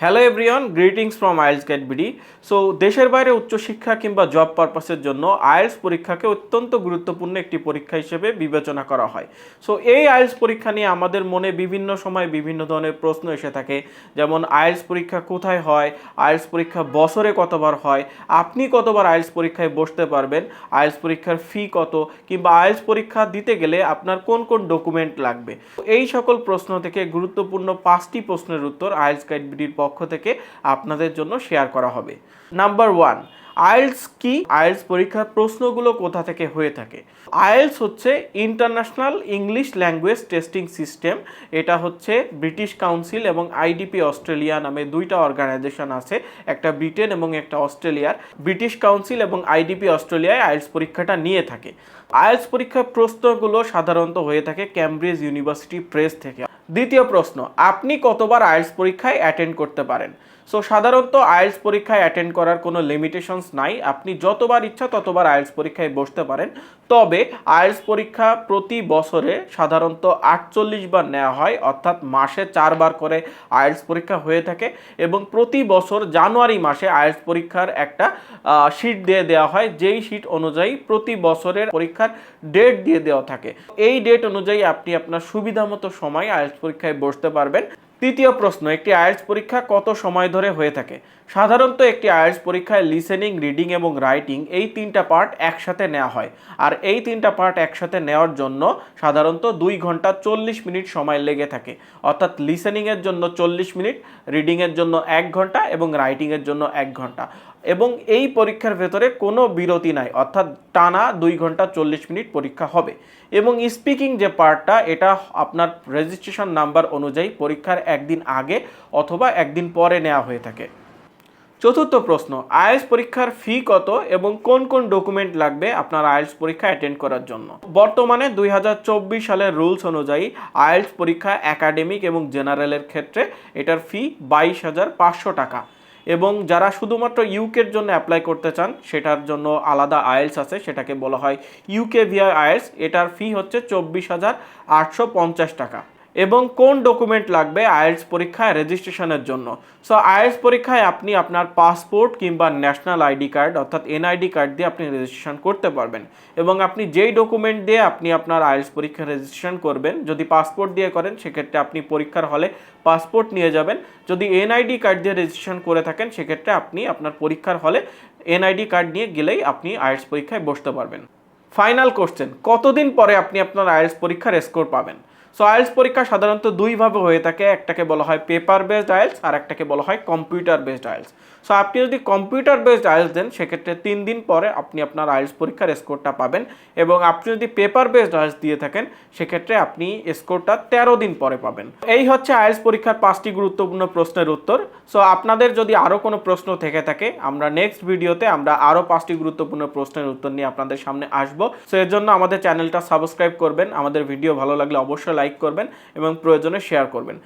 Hello everyone, greetings from IELTS guide BD. So দেশের বাইরে উচ্চশিক্ষা কিংবা জব পারপাসের জন্য আইএলটিএস পরীক্ষাকে অত্যন্ত গুরুত্বপূর্ণ একটি পরীক্ষা হিসেবে বিবেচনা করা হয়। সো এই আইএলটিএস পরীক্ষা নিয়ে আমাদের মনে বিভিন্ন সময় বিভিন্ন ধরনের প্রশ্ন এসে থাকে, যেমন আইএলটিএস পরীক্ষা কোথায় হয়, আইএলটিএস পরীক্ষা বছরে কতবার হয়, আপনি কতবার আইএলটিএস পরীক্ষায় বসতে পারবেন, আইএলটিএস পরীক্ষার ফি কত, কিংবা আইএলটিএস পরীক্ষা দিতে গেলে আপনার কোন কোন ডকুমেন্ট লাগবে। এই সকল প্রশ্ন থেকে গুরুত্বপূর্ণ 5টি প্রশ্নের উত্তর আইএলটিএস গাইড বিডির পক্ষ থেকে আপনাদের জন্য শেয়ার করা হবে। নাম্বার 1, আইএলটিএস কি? আইএলটিএস পরীক্ষার প্রশ্নগুলো কোথা থেকে হয়ে থাকে? আইএলটিএস হচ্ছে international English language testing system. এটা হচ্ছে ব্রিটিশ কাউন্সিল এবং আইডিপি অস্ট্রেলিয়া নামে দুইটা অর্গানাইজেশন আছে, একটা ব্রিটেন এবং একটা অস্ট্রেলিয়ার। ব্রিটিশ কাউন্সিল এবং আইডিপি অস্ট্রেলিয়ায় আইএলটিএস পরীক্ষাটা নিয়ে থাকে। আইএলটিএস পরীক্ষার প্রশ্নগুলো সাধারণত হয়ে থাকে ক্যামব্রিজ ইউনিভার্সিটি প্রেস থেকে। দ্বিতীয় প্রশ্ন, আপনি কতবার আইএলটিএস পরীক্ষায় অ্যাটেন্ড করতে পারেন? সো সাধারণত আইএলটিএস পরীক্ষায় অ্যাটেন্ড করার কোনো লিমিটেশনস নাই, আপনি যতবার ইচ্ছা ততবার আইএলটিএস পরীক্ষায় বসতে পারেন। তবে আইএলটিএস পরীক্ষা প্রতি বছরে সাধারণত 48 বার নেওয়া হয়, অর্থাৎ মাসে 4 বার করে আইএলটিএস পরীক্ষা হয়ে থাকে। এবং প্রতি বছর জানুয়ারি মাসে আইএলটিএস পরীক্ষার একটা শিট দিয়ে দেওয়া হয়, যেই শিট অনুযায়ী প্রতি বছরের পরীক্ষার ডেট দিয়ে দেওয়া থাকে। এই ডেট অনুযায়ী আপনি আপনার সুবিধা মতো সময় আইএলটিএস পরীক্ষায় বসতে পারবেন। তৃতীয় প্রশ্ন, একটি আইএলটিএস পরীক্ষা কত সময় ধরে হয়ে থাকে? সাধারণত একটি আইএলটিএস পরীক্ষায় লিসেনিং, রিডিং এবং রাইটিং এই 3টা পার্ট একসাথে নেওয়া হয়। আর এই 3টা পার্ট একসাথে নেওয়ার জন্য সাধারণত 2 ঘন্টা 40 মিনিট সময় লেগে থাকে। অর্থাৎ লিসেনিংয়ের জন্য 40 মিনিট, রিডিংয়ের জন্য 1 ঘন্টা এবং রাইটিংয়ের জন্য 1 ঘন্টা। এবং এই পরীক্ষার ভেতরে কোনো বিরতি নাই, অর্থাৎ টানা 2 ঘন্টা 40 মিনিট পরীক্ষা হবে। এবং স্পিকিং যে পার্টটা, এটা আপনার রেজিস্ট্রেশন নাম্বার অনুযায়ী পরীক্ষার একদিন আগে অথবা একদিন পরে নেওয়া হয়ে থাকে। চতুর্থ প্রশ্ন, আইএলটিএস পরীক্ষার ফি কত এবং কোন কোন ডকুমেন্ট লাগবে আপনার আইএলটিএস পরীক্ষা অ্যাটেন্ড করার জন্য? বর্তমানে 2024 সালের রুলস অনুযায়ী আইএলটিএস পরীক্ষা একাডেমিক এবং জেনারেলের ক্ষেত্রে এটার ফি 22,500 টাকা। এবং যারা শুধুমাত্র ইউকের জন্য অ্যাপ্লাই করতে চান সেটার জন্য আলাদা আইএলটিএস আছে, সেটাকে বলা হয় ইউকে ভিআই আইএলটিএস। এটার ফি হচ্ছে 24,850 টাকা। এবং কোন ডকুমেন্ট লাগবে আইএলটিএস পরীক্ষায় রেজিস্ট্রেশনের জন্য? সো আইএলটিএস পরীক্ষায় আপনি আপনার পাসপোর্ট কিংবা ন্যাশনাল আইডি কার্ড অর্থাৎ এনআইডি কার্ড দিয়ে আপনি রেজিস্ট্রেশন করতে পারবেন। এবং আপনি যেই ডকুমেন্ট দিয়ে আপনি আপনার আইএলটিএস পরীক্ষা রেজিস্ট্রেশন করবেন, যদি পাসপোর্ট দিয়ে করেন সেক্ষেত্রে আপনি পরীক্ষার হলে পাসপোর্ট নিয়ে যাবেন। যদি এনআইডি কার্ড দিয়ে রেজিস্ট্রেশন করে থাকেন সেক্ষেত্রে আপনি আপনার পরীক্ষার হলে এনআইডি কার্ড নিয়ে গেলেই আপনি আইএলটিএস পরীক্ষায় বসতে পারবেন। ফাইনাল কোশ্চেন, কতদিন পরে আপনি আপনার আইএলটিএস পরীক্ষার স্কোর পাবেন? সো আইএলটিএস পরীক্ষা সাধারণত দুইভাবে হয়ে থাকে, একটাকে বলা হয় পেপার বেসড আইএলটিএস আর একটাকে বলা হয় কম্পিউটার বেসড আইএলটিএস। সো আপনি যদি কম্পিউটার বেসড আইএলটিএস দেন সেক্ষেত্রে 3 দিন পরে আপনি আপনার আইএলটিএস পরীক্ষার স্কোরটা পাবেন। এবং আপনি যদি পেপার বেসড আইএলটিএস দিয়ে থাকেন সেক্ষেত্রে আপনি স্কোরটা 13 দিন পরে পাবেন। এই হচ্ছে আইএলটিএস পরীক্ষার 5টি গুরুত্বপূর্ণ প্রশ্নের উত্তর। সো আপনাদের যদি আরও কোনো প্রশ্ন থেকে থাকে, আমরা নেক্সট ভিডিওতে আমরা আরও 5টি গুরুত্বপূর্ণ প্রশ্নের উত্তর নিয়ে আপনাদের সামনে আসবো। সো এর জন্য আমাদের চ্যানেলটা সাবস্ক্রাইব করবেন, আমাদের ভিডিও ভালো লাগলে অবশ্যই লাইক করবেন এবং প্রয়োজনে শেয়ার করবেন।